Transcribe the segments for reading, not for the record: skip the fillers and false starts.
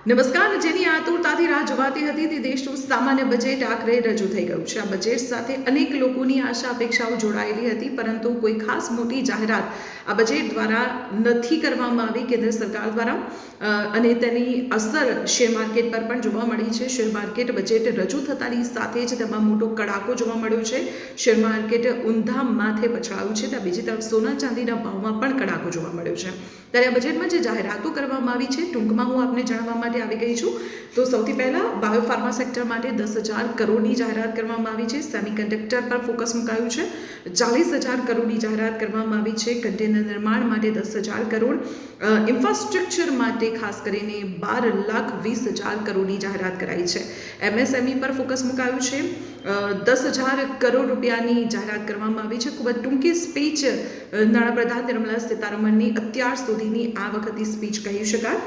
નમસ્કાર. જેની આતુરતાથી રાહ જોવાતી હતી તે દેશનું સામાન્ય બજેટ આખરે રજૂ થઈ ગયું છે. આ બજેટ સાથે અનેક લોકોની આશા અપેક્ષાઓ જોડાયેલી હતી, પરંતુ કોઈ ખાસ મોટી જાહેરાત આ બજેટ દ્વારા નથી કરવામાં આવી કેન્દ્ર સરકાર દ્વારા, અને તેની અસર શેર માર્કેટ પર પણ જોવા મળી છે. શેર માર્કેટ બજેટ રજૂ થતાની સાથે જ તેમાં મોટો કડાકો જોવા મળ્યો છે. શેર માર્કેટ ઊંધા માથે પછડાયું છે. ત્યાં બીજી તરફ સોના ચાંદીના ભાવમાં પણ કડાકો જોવા મળ્યો છે. ત્યારે આ બજેટમાં જે જાહેરાતો કરવામાં આવી છે, ટૂંકમાં હું આપને જણાવવા માટે આવી ગઈ છું. તો સૌથી પહેલા બાયોફાર્મા સેક્ટર માટે 10,000 કરોડની જાહેરાત કરવામાં આવી છે. સેમિકન્ડક્ટર પર ફોકસ મુકાયું છે. 40,000 કરોડની જાહેરાત કરવામાં આવી છે. કન્ટેનર નિર્માણ માટે 10,000 કરોડ, ઇન્ફ્રાસ્ટ્રક્ચર માટે ખાસ કરીને 12,20,000 કરોડની જાહેરાત કરાઈ છે. એમએસએમઈ પર ફોકસ મુકાયું છે. 10,000 કરોડ રૂપિયાની જાહેરાત કરવામાં આવી છે. ખૂબ જ ટૂંકી સ્પીચ નાણાપ્રધાન નિર્મલા સીતારમણની અત્યાર સુધીની આ વખતની સ્પીચ કહી શકાય.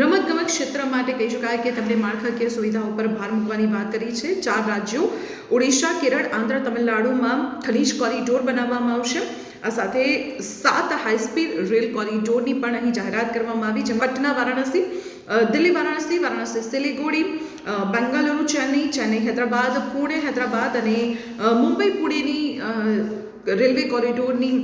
રમતગમત ક્ષેત્ર માટે કહી શકાય કે તેમણે માળખાકીય સુવિધાઓ પર ભાર મૂકવાની વાત કરી છે. 4 રાજ્યો ઓડિશા, કેરળ, આંધ્ર, તમિલનાડુમાં ખનીજ કોરિડોર બનાવવામાં આવશે. આ સાથે 7 હાઈસ્પીડ રેલ કોરિડોરની પણ અહીં જાહેરાત કરવામાં આવી છે. પટના વારાણસી, દિલ્હી વારાણસી, વારાણસી સિલિગુડી, બેંગાલુરુ ચેન્નઈ, ચેન્નઈ હૈદરાબાદ, પુણે હૈદરાબાદ અને મુંબઈ પુણેની રેલવે કોરિડોરની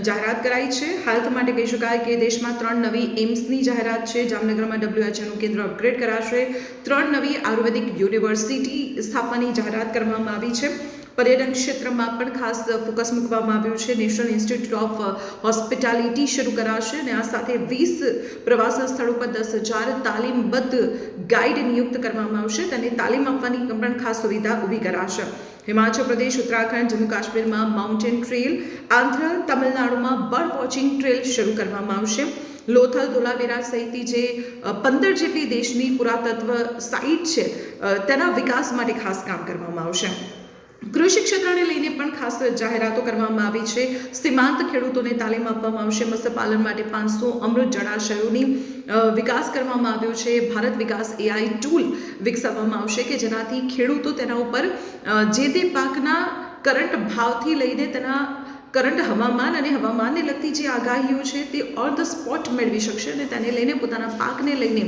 જાહેરાત કરાઈ છે. હેલ્થ માટે કહી શકાય કે દેશમાં 3 નવી એમ્સની જાહેરાત છે. જામનગરમાં WHOનું કેન્દ્ર અપગ્રેડ કરાશે. 3 નવી આયુર્વેદિક યુનિવર્સિટી સ્થાપવાની જાહેરાત કરવામાં આવી છે. પર્યટન ક્ષેત્રમાં પણ ખાસ ફોકસ મૂકવામાં આવ્યું છે. નેશનલ ઇન્સ્ટિટ્યૂટ ઓફ હોસ્પિટાલિટી શરૂ કરાશે અને આ સાથે 20 પ્રવાસન સ્થળો પર 10,000 તાલીમબદ્ધ ગાઈડ નિયુક્ત કરવામાં આવશે. તેને તાલીમ આપવાની પણ ખાસ સુવિધા ઊભી કરાશે. હિમાચલ પ્રદેશ, ઉત્તરાખંડ, જમ્મુ કાશ્મીરમાં માઉન્ટેન ટ્રેલ, આંધ્ર, તમિલનાડુમાં બર્ડ વોચિંગ ટ્રેલ શરૂ કરવામાં આવશે. લોથલ, ધોલાવીરા સહિતની જે 15 જેટલી દેશની પુરાતત્વ સાઇટ છે તેના વિકાસ માટે ખાસ કામ કરવામાં આવશે. કૃષિ ક્ષેત્રને લઈને પણ ખાસ જાહેરાતો કરવામાં આવી છે. સીમાંત ખેડૂતોને તાલીમ આપવામાં આવશે. મત્સ્યપાલન માટે 500 અમૃત જળાશયોની વિકાસ કરવામાં આવ્યો છે. ભારત વિકાસ AI ટૂલ વિકસાવવામાં આવશે કે જેનાથી ખેડૂતો તેના ઉપર જે તે પાકના કરંટ ભાવથી લઈને તેના કરંટ હવામાન અને હવામાનને લગતી જે આગાહીઓ છે તે ઓન ધ સ્પોટ મેળવી શકશે અને તેને લઈને પોતાના પાકને લઈને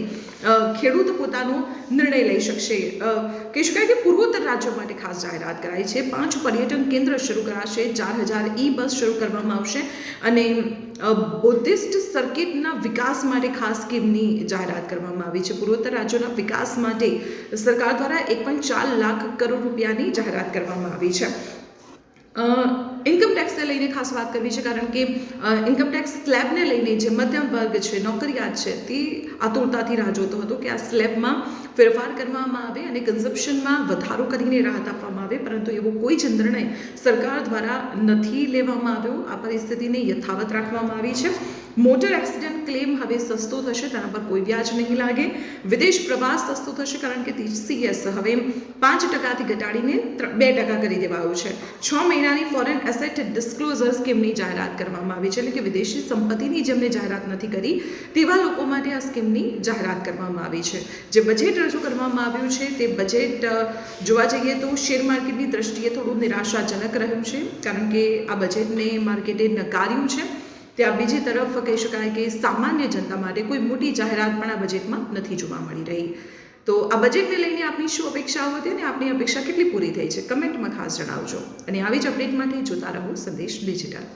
ખેડૂત પોતાનો નિર્ણય લઈ શકશે. કહી શકાય કે પૂર્વોત્તર રાજ્યો માટે ખાસ જાહેરાત કરાઈ છે. 5 પર્યટન કેન્દ્ર શરૂ કરાશે. 4,000 બસ શરૂ કરવામાં આવશે અને બુદ્ધિસ્ટ સર્કિટના વિકાસ માટે ખાસ સ્કીમની જાહેરાત કરવામાં આવી છે. પૂર્વોત્તર રાજ્યોના વિકાસ માટે સરકાર દ્વારા 1.4 લાખ કરોડ રૂપિયાની જાહેરાત કરવામાં આવી છે. ઇન્કમ ટેક્સને લઈને ખાસ વાત કરવી છે, કારણ કે ઇન્કમ ટેક્સ સ્લેબને લઈને જે મધ્યમ વર્ગ છે, નોકરિયાત છે, તે આતુરતાથી રાહ જોતો હતો કે આ સ્લેબમાં ફેરફાર કરવામાં આવે અને કન્ઝમ્પશનમાં વધારો કરીને રાહત આપવામાં આવે, પરંતુ એવો કોઈ જ નિર્ણય સરકાર દ્વારા નથી લેવામાં આવ્યો. આ પરિસ્થિતિને યથાવત રાખવામાં આવી છે. મોટર એક્સિડન્ટ ક્લેમ હવે સસ્તો થશે, તેના પર કોઈ વ્યાજ નહીં લાગે. વિદેશ પ્રવાસ સસ્તો થશે, કારણ કે TCS હવે 5% ઘટાડીને 2% કરી દેવાયું છે. 6 મહિનાની ફોરેન એસેટ ડિસ્ક્લોઝર સ્કીમની જાહેરાત કરવામાં આવી છે, એટલે કે વિદેશી સંપત્તિની જેમને જાહેરાત નથી કરી તેવા લોકો માટે આ સ્કીમની જાહેરાત કરવામાં આવી છે. જે બજેટ રજૂ કરવામાં આવ્યું છે તે બજેટ જોવા જઈએ તો શેર માર્કેટની દ્રષ્ટિએ થોડું નિરાશાજનક રહ્યું છે, કારણ કે આ બજેટને માર્કેટે નકાર્યું છે. ત્યાં બીજી તરફ કહી શકાય કે સામાન્ય જનતા માટે કોઈ મોટી જાહેરાત પણ આ બજેટમાં નથી જોવા મળી રહી. તો આ બજેટને લઈને આપની શું અપેક્ષાઓ હતી અને આપની અપેક્ષા કેટલી પૂરી થઈ છે, કમેન્ટમાં ખાસ જણાવજો. અને આવી જ અપડેટ માટે જોતા રહો સંદેશ ડિજિટલ.